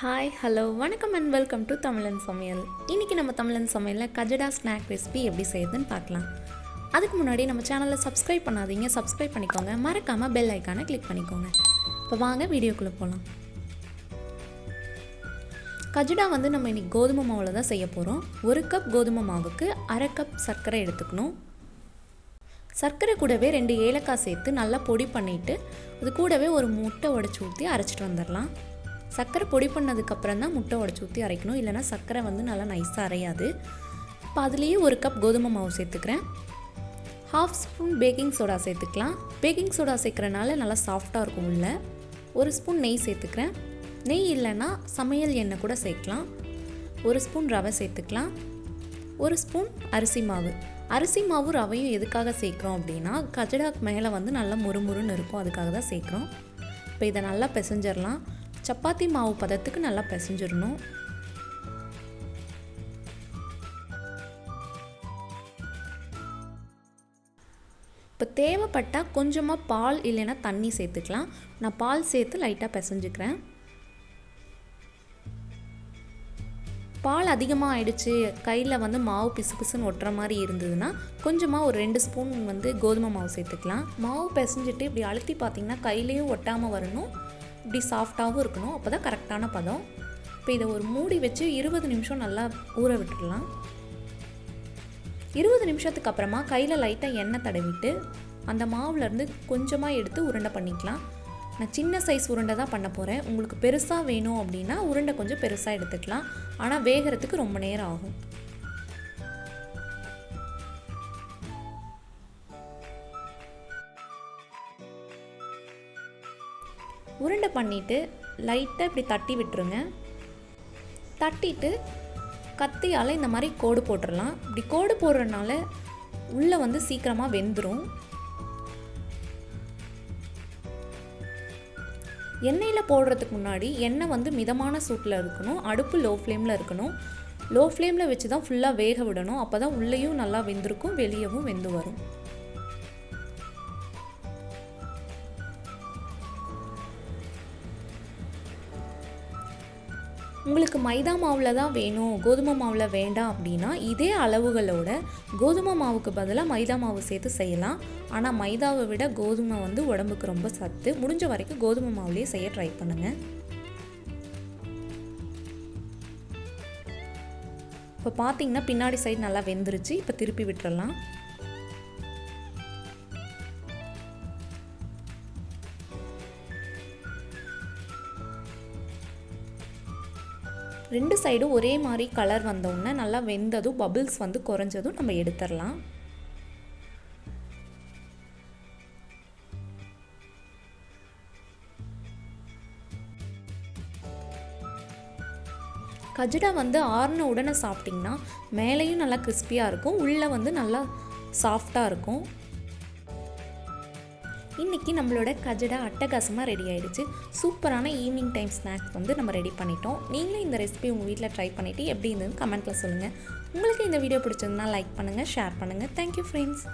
Hi hello வணக்கம் and welcome to தமிழன் சமையல். இன்றைக்கி நம்ம தமிழன் சமையலில் கஜடா ஸ்நாக் ரெசிபி எப்படி செய்யுதுன்னு பார்க்கலாம். அதுக்கு முன்னாடி நம்ம சேனலில் சப்ஸ்கிரைப் பண்ணாதீங்க, சப்ஸ்கிரைப் பண்ணிக்கோங்க. மறக்காமல் பெல் ஐக்கானை கிளிக் பண்ணிக்கோங்க. இப்போ வாங்க வீடியோக்குள்ளே போகலாம். கஜடா வந்து நம்ம இன்றைக்கி கோதுமை மாவில் தான் செய்ய போகிறோம். 1 கப் கோதுமை மாவுக்கு 1/2 கப் சர்க்கரை எடுத்துக்கணும். சர்க்கரை கூடவே 2 ஏலக்காய் சேர்த்து நல்லா பொடி பண்ணிவிட்டு அது கூடவே ஒரு முட்டை உடைச்சி ஊற்றி அரைச்சிட்டு வந்துடலாம். சர்க்கரை பொடி பண்ணதுக்கப்புறம் தான் முட்டை உடைச்சி ஊற்றி அரைக்கணும், இல்லைனா சர்க்கரை வந்து நல்லா நைஸாக அரையாது. இப்போ அதுலேயே 1 கப் கோதுமை மாவு சேர்த்துக்கிறேன். 1/2 ஸ்பூன் பேக்கிங் சோடா சேர்த்துக்கலாம். பேக்கிங் சோடா சேர்க்குறனால நல்லா சாஃப்டாக இருக்கும். உள்ள 1 ஸ்பூன் நெய் சேர்த்துக்கிறேன். நெய் இல்லைன்னா சமையல் எண்ணெய் கூட சேர்க்கலாம். 1 ஸ்பூன் ரவை சேர்த்துக்கலாம். 1 ஸ்பூன் அரிசி மாவு. அரிசி மாவு ரவையும் எதுக்காக சேர்க்குறோம் அப்படின்னா கஜடாக்கு மேலே வந்து நல்லா முறுமுறுன்னு இருக்கும், அதுக்காக தான் சேர்க்குறோம். இப்போ இதை நல்லா பிசைஞ்சிடலாம். சப்பாத்தி மாவு பதத்துக்கு நல்லா பிசைஞ்சிடணும். இப்போ தேவைப்பட்டால் கொஞ்சமாக பால் இல்லைன்னா தண்ணி சேர்த்துக்கலாம். நான் பால் சேர்த்து லைட்டாக பிசைஞ்சுக்கிறேன். பால் அதிகமாக ஆயிடுச்சு, கையில் வந்து மாவு பிசு பிசுன்னு ஒட்டுற மாதிரி இருந்ததுன்னா கொஞ்சமாக ஒரு 2 ஸ்பூன் வந்து கோதுமை மாவு சேர்த்துக்கலாம். மாவு பிசைஞ்சிட்டு இப்படி அழுத்தி பார்த்திங்கன்னா கையிலையும் ஒட்டாமல் வரணும், இப்படி சாஃப்டாகவும் இருக்கணும். அப்போ தான் கரெக்டான பதம். இப்போ இதை ஒரு மூடி வச்சு 20 நிமிஷம் நல்லா ஊற விட்டுடலாம். 20 நிமிஷத்துக்கு அப்புறமா கையில் லைட்டாக எண்ணெய் தடவிட்டு அந்த மாவுலேருந்து கொஞ்சமாக எடுத்து உருண்டை பண்ணிக்கலாம். நான் சின்ன சைஸ் உருண்டை தான் பண்ண போகிறேன். உங்களுக்கு பெருசாக வேணும் அப்படின்னா உருண்டை கொஞ்சம் பெருசாக எடுத்துக்கலாம், ஆனால் வேகிறதுக்கு ரொம்ப நேரம் ஆகும். உருண்டை பண்ணிவிட்டு லைட்டாக இப்படி தட்டி விட்டுருங்க. தட்டிட்டு கத்தியால் இந்த மாதிரி கோடு போட்டுடலாம். இப்படி கோடு போடுறதுனால உள்ளே வந்து சீக்கிரமாக வெந்துடும். எண்ணெயில் போடுறதுக்கு முன்னாடி எண்ணெய் வந்து மிதமான சூட்டில் இருக்கணும், அடுப்பு லோ ஃப்ளேமில் இருக்கணும். லோ ஃப்ளேமில் வச்சு தான் ஃபுல்லாக வேக விடணும். அப்போ தான் உள்ளேயும் நல்லா வெந்திருக்கும், வெளியவும் வெந்து வரும். உங்களுக்கு மைதா மாவில் தான் வேணும், கோதுமை மாவில் வேண்டாம் அப்படின்னா இதே அளவுகளோட கோதுமை மாவுக்கு பதிலாக மைதா மாவு சேர்த்து செய்யலாம். ஆனால் மைதாவை விட கோதுமை வந்து உடம்புக்கு ரொம்ப சத்து. முடிஞ்ச வரைக்கும் கோதுமை மாவுலேயே செய்ய ட்ரை பண்ணுங்கள். இப்போ பார்த்தீங்கன்னா பின்னாடி சைடு நல்லா வெந்துருச்சு. இப்போ திருப்பி விட்டுறலாம். ரெண்டு சைடும் ஒரே மாதிரி கலர் வந்தோடனே நல்லா வெந்ததும் பபிள்ஸ் வந்து குறைஞ்சதும் நம்ம எடுத்துடலாம். கஜடா வந்து ஆறுன உடனே சாப்பிட்டிங்கன்னா மேலேயும் நல்லா கிறிஸ்பியாக இருக்கும், உள்ளே வந்து நல்லா சாஃப்டாக இருக்கும். இன்றைக்கி நம்மளோட கஜடா அட்டகாசமாக ரெடி ஆகிடுச்சு. சூப்பரான ஈவினிங் டைம் ஸ்நாக்ஸ் வந்து நம்ம ரெடி பண்ணிட்டோம். நீங்களும் இந்த ரெசிபி உங்கள் வீட்டில் ட்ரை பண்ணிவிட்டு எப்படி இருந்ததுன்னு கமெண்ட்டில் சொல்லுங்கள். உங்களுக்கு இந்த வீடியோ பிடிச்சிருந்தா லைக் பண்ணுங்கள், ஷேர் பண்ணுங்கள். Thank you friends.